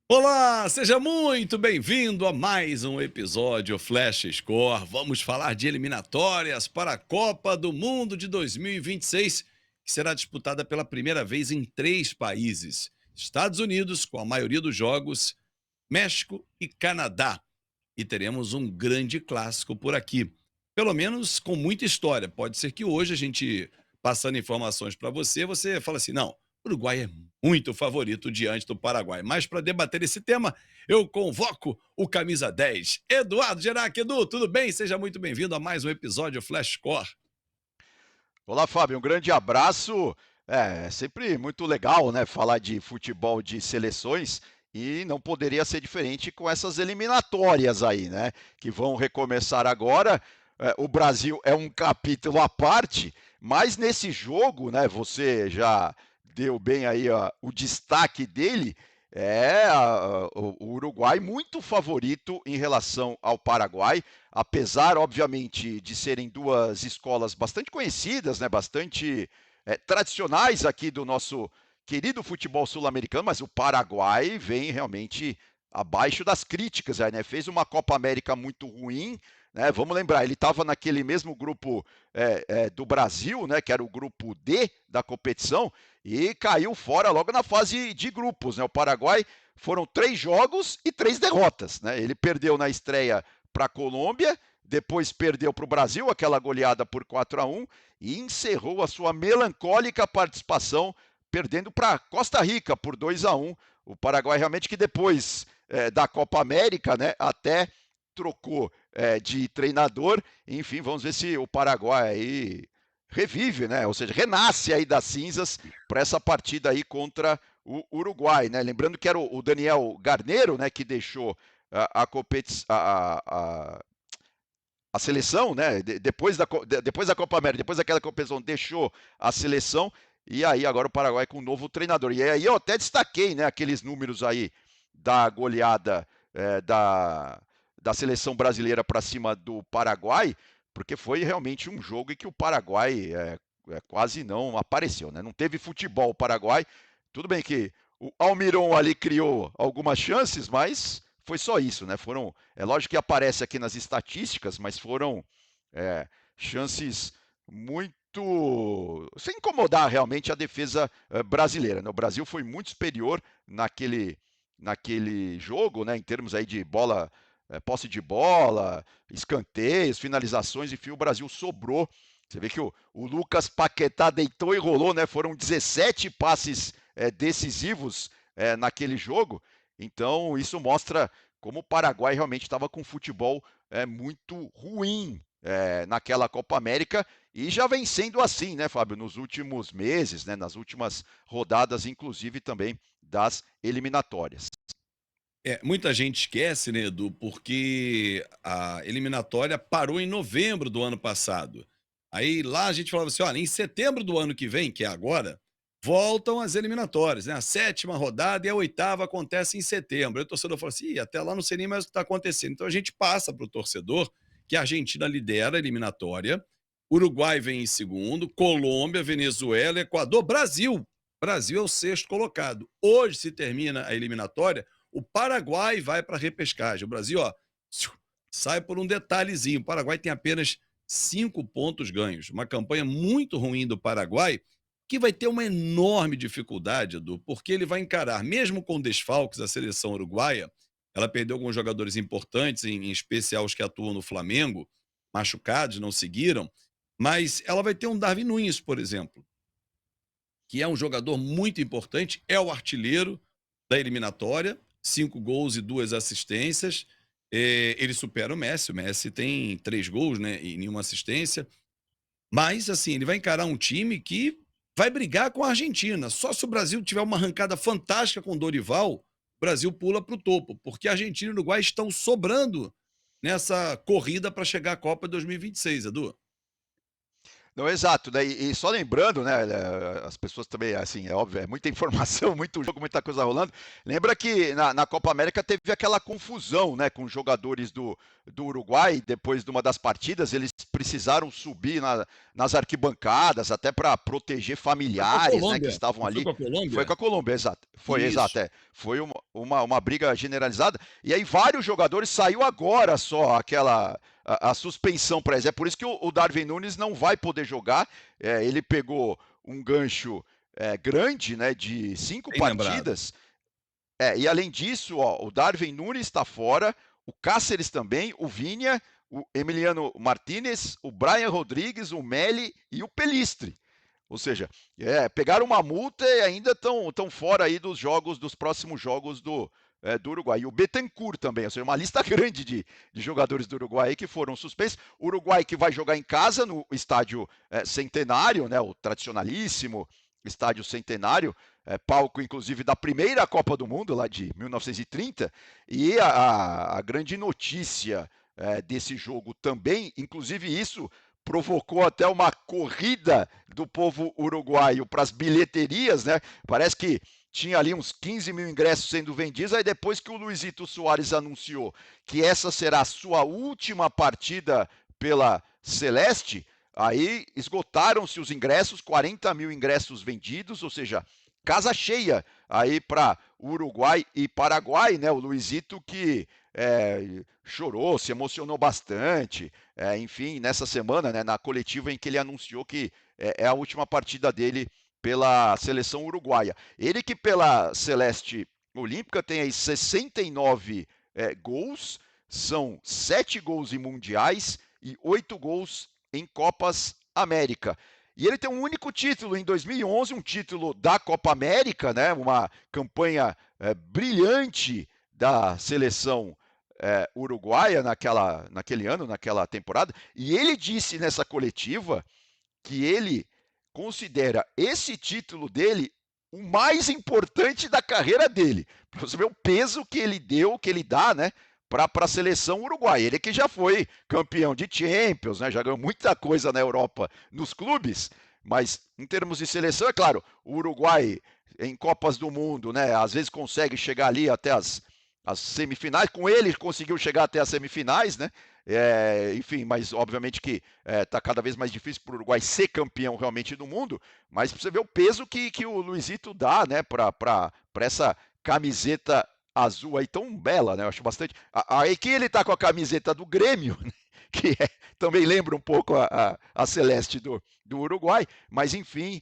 Olá, seja muito bem-vindo a mais um episódio Flash Score. Vamos falar de eliminatórias para a Copa do Mundo de 2026, que será disputada pela primeira vez em três países: Estados Unidos, com a maioria dos jogos, México e Canadá. E teremos um grande clássico por aqui, pelo menos com muita história. Pode ser que hoje a gente, passando informações para você, você fala assim: não, o Uruguai é muito favorito diante do Paraguai. Mas para debater esse tema, eu convoco o camisa 10, Eduardo Gerac. Edu, tudo bem? Seja muito bem-vindo a mais um episódio Flash Score. Olá, Fábio, um grande abraço. É sempre muito legal, né, falar de futebol de seleções e não poderia ser diferente com essas eliminatórias aí, né, que vão recomeçar agora. O Brasil é um capítulo à parte, mas nesse jogo, né, você já deu bem aí o destaque dele. O Uruguai muito favorito em relação ao Paraguai, apesar, obviamente, de serem duas escolas bastante conhecidas, né, bastante tradicionais aqui do nosso querido futebol sul-americano, mas o Paraguai vem realmente abaixo das críticas, né? Fez uma Copa América muito ruim, né? Vamos lembrar, ele estava naquele mesmo grupo do Brasil, né? Que era o grupo D da competição, e caiu fora logo na fase de grupos, né? O Paraguai foram 3 jogos e 3 derrotas, né? Ele perdeu na estreia para a Colômbia, depois perdeu para o Brasil, aquela goleada por 4-1, e encerrou a sua melancólica participação perdendo para Costa Rica por 2-1. O Paraguai realmente que depois da Copa América, né, até trocou de treinador. Enfim, vamos ver se o Paraguai aí revive, né? Ou seja, renasce aí das cinzas para essa partida aí contra o Uruguai, né? Lembrando que era o Daniel Garneiro, né, que deixou a competição, a seleção, né? Depois da Copa América, depois daquela competição, deixou a seleção. E aí agora o Paraguai com um novo treinador. E aí eu até destaquei, né, aqueles números aí da goleada da seleção brasileira para cima do Paraguai, porque foi realmente um jogo em que o Paraguai quase não apareceu, né? Não teve futebol o Paraguai. Tudo bem que o Almiron ali criou algumas chances, mas foi só isso, né? É lógico que aparece aqui nas estatísticas, mas foram chances muito sem incomodar realmente a defesa brasileira, né? O Brasil foi muito superior naquele jogo, né? Em termos aí de bola, posse de bola, escanteios, finalizações, enfim, o Brasil sobrou. Você vê que o Lucas Paquetá deitou e rolou, né? Foram 17 passes decisivos naquele jogo. Então, isso mostra como o Paraguai realmente estava com futebol muito ruim naquela Copa América e já vem sendo assim, né, Fábio, nos últimos meses, né, nas últimas rodadas, inclusive também das eliminatórias. Muita gente esquece, né, Edu, porque a eliminatória parou em novembro do ano passado. Aí lá a gente falava assim: olha, em setembro do ano que vem, que é agora, voltam as eliminatórias, né? A sétima rodada e a oitava acontece em setembro. Aí o torcedor fala assim: até lá não sei nem mais o que está acontecendo. Então a gente passa para o torcedor que a Argentina lidera a eliminatória, Uruguai vem em segundo, Colômbia, Venezuela, Equador, Brasil. Brasil é o sexto colocado. Hoje se termina a eliminatória, o Paraguai vai para a repescagem. O Brasil, ó, sai por um detalhezinho. O Paraguai tem apenas 5 pontos ganhos. Uma campanha muito ruim do Paraguai, que vai ter uma enorme dificuldade, Edu, porque ele vai encarar, mesmo com desfalques, a seleção uruguaia. Ela perdeu alguns jogadores importantes, em especial os que atuam no Flamengo, machucados, não seguiram. Mas ela vai ter um Darwin Nunes, por exemplo, que é um jogador muito importante, é o artilheiro da eliminatória, 5 gols e 2 assistências. Ele supera o Messi tem 3 gols, né, e nenhuma assistência. Mas, assim, ele vai encarar um time que vai brigar com a Argentina. Só se o Brasil tiver uma arrancada fantástica com o Dorival, o Brasil pula para o topo, porque a Argentina e o Uruguai estão sobrando nessa corrida para chegar à Copa 2026, Edu. Não, exato, né? E só lembrando, né? As pessoas também, assim, é óbvio, é muita informação, muito jogo, muita coisa rolando. Lembra que na Copa América teve aquela confusão, né? Com os jogadores do Uruguai, depois de uma das partidas, eles precisaram subir nas arquibancadas, até para proteger Foi com a familiares, né? Que Colômbia. estavam Não foi ali. com a Foi com Colômbia? a Colômbia, exato. Foi, exato, Isso. é. Foi uma briga generalizada. E aí vários jogadores saiu agora só a suspensão para eles. É por isso que o Darwin Nunes não vai poder jogar. Ele pegou um gancho grande, né, de 5 Bem lembrado. partidas. E além disso, ó, o Darwin Nunes está fora, o Cáceres também, o Vinha, o Emiliano Martinez, o Brian Rodrigues, o Meli e o Pelistre. Ou seja, pegaram uma multa e ainda estão fora aí dos próximos jogos do Uruguai. E o Betancur também, ou seja, uma lista grande de jogadores do Uruguai que foram suspensos. O Uruguai que vai jogar em casa no estádio Centenário, né, o tradicionalíssimo estádio Centenário, palco inclusive da primeira Copa do Mundo, lá de 1930. E a grande notícia desse jogo também, inclusive isso provocou até uma corrida do povo uruguaio para as bilheterias, né? Parece que tinha ali uns 15 mil ingressos sendo vendidos, aí depois que o Luizito Soares anunciou que essa será a sua última partida pela Celeste, aí esgotaram-se os ingressos, 40 mil ingressos vendidos, ou seja, casa cheia aí para Uruguai e Paraguai, né? O Luizito que chorou, se emocionou bastante, enfim, nessa semana, né, na coletiva em que ele anunciou que é a última partida dele pela seleção uruguaia. Ele que pela Celeste Olímpica tem aí 69 gols, são 7 gols em mundiais e 8 gols em Copas América. E ele tem um único título em 2011, um título da Copa América, né? Uma campanha brilhante da seleção uruguaia naquele ano, naquela temporada. E ele disse nessa coletiva que ele considera esse título dele o mais importante da carreira dele. Para você ver o peso que ele deu, que ele dá, né? Para a seleção uruguaia. Ele que já foi campeão de Champions, né? Já ganhou muita coisa na Europa nos clubes, mas em termos de seleção, é claro, o Uruguai em Copas do Mundo, né? Às vezes consegue chegar ali até as semifinais. Com ele conseguiu chegar até as semifinais, né? Enfim, mas obviamente que está cada vez mais difícil para o Uruguai ser campeão realmente do mundo. Mas você vê o peso que o Luizito dá, né, para essa camiseta azul aí tão bela, né? Eu acho bastante. Aí que ele tá com a camiseta do Grêmio, né? Que também lembra um pouco a Celeste do Uruguai, mas enfim,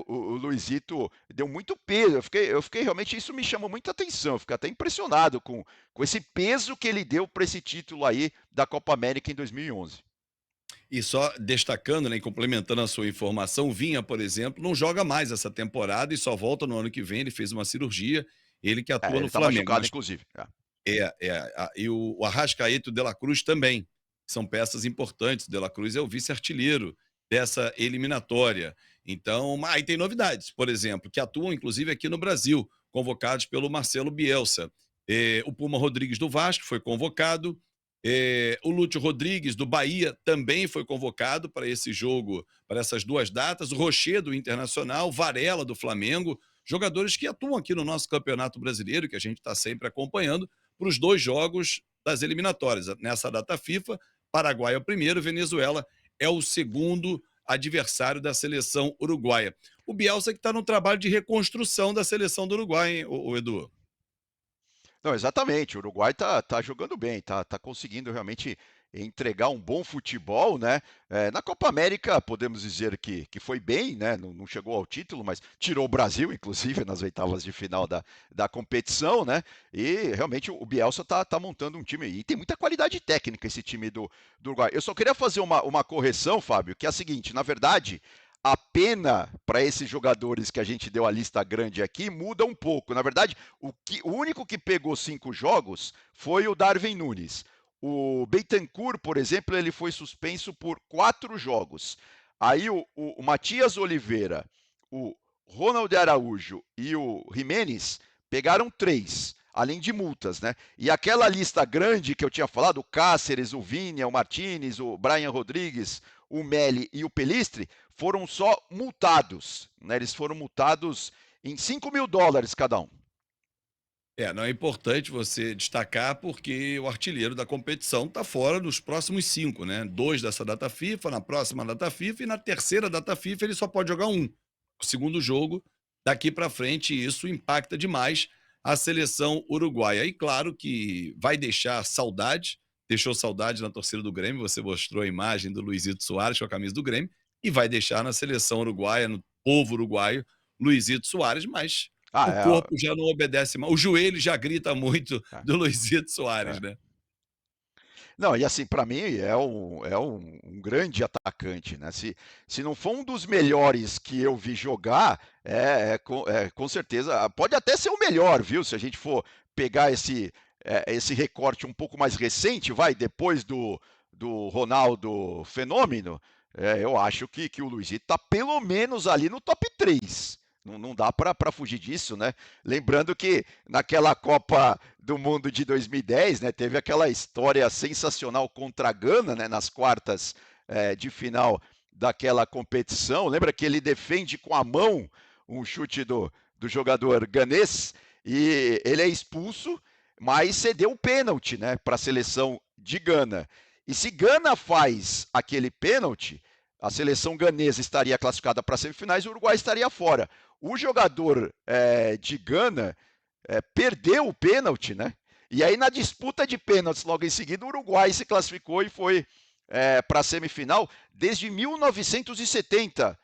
o Luizito deu muito peso. Eu fiquei realmente, isso me chamou muita atenção. Eu fiquei até impressionado com esse peso que ele deu para esse título aí da Copa América em 2011. E só destacando, né, e complementando a sua informação, o Vinha, por exemplo, não joga mais essa temporada e só volta no ano que vem. Ele fez uma cirurgia, ele que atua Ele no está Flamengo. machucado, Mas inclusive. e o Arrascaeta e o De La Cruz também são peças importantes. O De La Cruz é o vice-artilheiro dessa eliminatória. Então, aí tem novidades, por exemplo, que atuam inclusive aqui no Brasil, convocados pelo Marcelo Bielsa. O Puma Rodrigues do Vasco foi convocado. O Lúcio Rodrigues do Bahia também foi convocado para esse jogo, para essas duas datas. O Rocher do Internacional, Varela do Flamengo, jogadores que atuam aqui no nosso Campeonato Brasileiro, que a gente está sempre acompanhando, para os dois jogos das eliminatórias. Nessa data FIFA, Paraguai é o primeiro, Venezuela é o segundo adversário da seleção uruguaia. O Bielsa que está no trabalho de reconstrução da seleção do Uruguai, hein, o Edu? Não, exatamente. O Uruguai tá jogando bem, tá conseguindo realmente entregar um bom futebol, né? Na Copa América, podemos dizer que foi bem, né? Não chegou ao título, mas tirou o Brasil, inclusive, nas oitavas de final da competição, né? E realmente o Bielsa tá montando um time. E tem muita qualidade técnica esse time do Uruguai. Eu só queria fazer uma correção, Fábio, que é a seguinte: na verdade. A pena para esses jogadores que a gente deu a lista grande aqui muda um pouco. Na verdade, o único que pegou 5 jogos foi o Darwin Nunes. O Bentancur, por exemplo, ele foi suspenso por 4 jogos. Aí o Matias Oliveira, o Ronald Araújo e o Jimenez pegaram 3, além de multas, né? E aquela lista grande que eu tinha falado, o Cáceres, o Vinha, o Martinez, o Brian Rodrigues, o Meli e o Pelistri foram só multados, né? Eles foram multados em US$ 5.000 cada um. Não é importante você destacar porque o artilheiro da competição está fora dos próximos 5, né? 2 dessa data FIFA, na próxima data FIFA e na terceira data FIFA ele só pode jogar um. O segundo jogo, daqui para frente, e isso impacta demais a seleção uruguaia. E claro que vai deixar saudade, deixou saudade na torcida do Grêmio, você mostrou a imagem do Luizito Soares com a camisa do Grêmio, e vai deixar na seleção uruguaia, no povo uruguaio, Luizito Soares, mas Ah, o corpo já não obedece mais, o joelho já grita muito é, do Luizito Soares, é. né. Não, e assim, para mim é um grande atacante, né? Se não for um dos melhores que eu vi jogar, com certeza, pode até ser o melhor, viu? Se a gente for pegar esse recorte um pouco mais recente, vai, depois do Ronaldo Fenômeno, eu acho que o Luizito tá pelo menos ali no top 3. Não dá para fugir disso, né? Lembrando que naquela Copa do Mundo de 2010, né, teve aquela história sensacional contra a Gana, né, nas quartas de final daquela competição. Lembra que ele defende com a mão um chute do jogador ganês e ele é expulso, mas cedeu o pênalti, né, para a seleção de Gana. E se Gana faz aquele pênalti, a seleção ganesa estaria classificada para as semifinais e o Uruguai estaria fora. O jogador de Gana perdeu o pênalti, né? E aí, na disputa de pênaltis, logo em seguida, o Uruguai se classificou e foi para a semifinal. Desde 1970,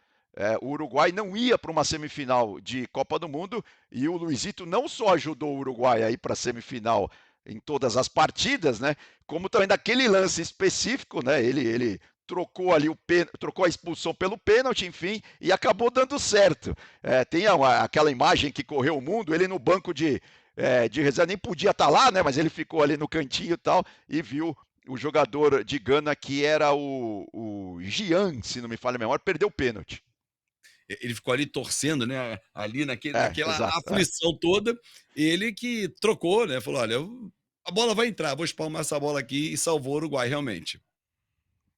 o Uruguai não ia para uma semifinal de Copa do Mundo e o Luizito não só ajudou o Uruguai a ir para a semifinal em todas as partidas, né? Como também daquele lance específico, né? Ele trocou ali trocou a expulsão pelo pênalti, enfim, e acabou dando certo. Tem aquela imagem que correu o mundo, ele no banco de reserva, nem podia estar lá, né? Mas ele ficou ali no cantinho e tal, e viu o jogador de Gana, que era o Gian, se não me falha a memória, perdeu o pênalti. Ele ficou ali torcendo, né, ali naquela Exato. aflição toda, ele que trocou, né, falou: "Olha, a bola vai entrar, vou espalmar essa bola aqui", e salvou o Uruguai realmente.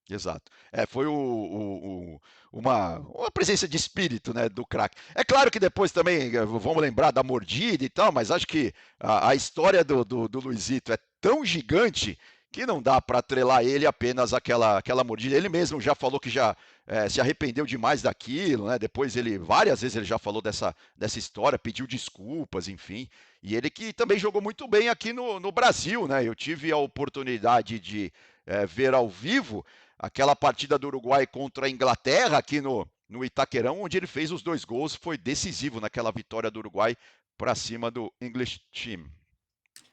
Exato. Foi uma presença de espírito, né, do craque. É claro que depois também vamos lembrar da mordida e tal, mas acho que a história do Luizito é tão gigante que não dá para atrelar ele apenas aquela mordida. Ele mesmo já falou que já se arrependeu demais daquilo, né? Depois várias vezes ele já falou dessa história, pediu desculpas, enfim. E ele que também jogou muito bem aqui no Brasil, né? Eu tive a oportunidade de ver ao vivo aquela partida do Uruguai contra a Inglaterra aqui no Itaquerão, onde ele fez os 2 gols, foi decisivo naquela vitória do Uruguai para cima do English Team.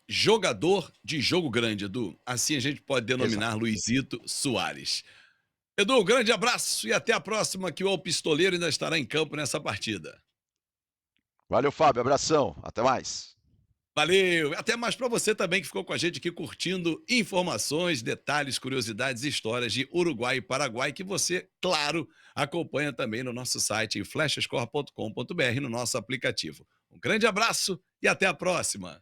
Jogador de jogo grande, Edu, assim a gente pode Exato. denominar Luizito Soares. Edu, grande abraço e até a próxima, que o Pistoleiro ainda estará em campo nessa partida. Valeu, Fábio, abração, até mais. Valeu! Até mais para você também que ficou com a gente aqui curtindo informações, detalhes, curiosidades e histórias de Uruguai e Paraguai que você, claro, acompanha também no nosso site em flashscore.com.br, no nosso aplicativo. Um grande abraço e até a próxima!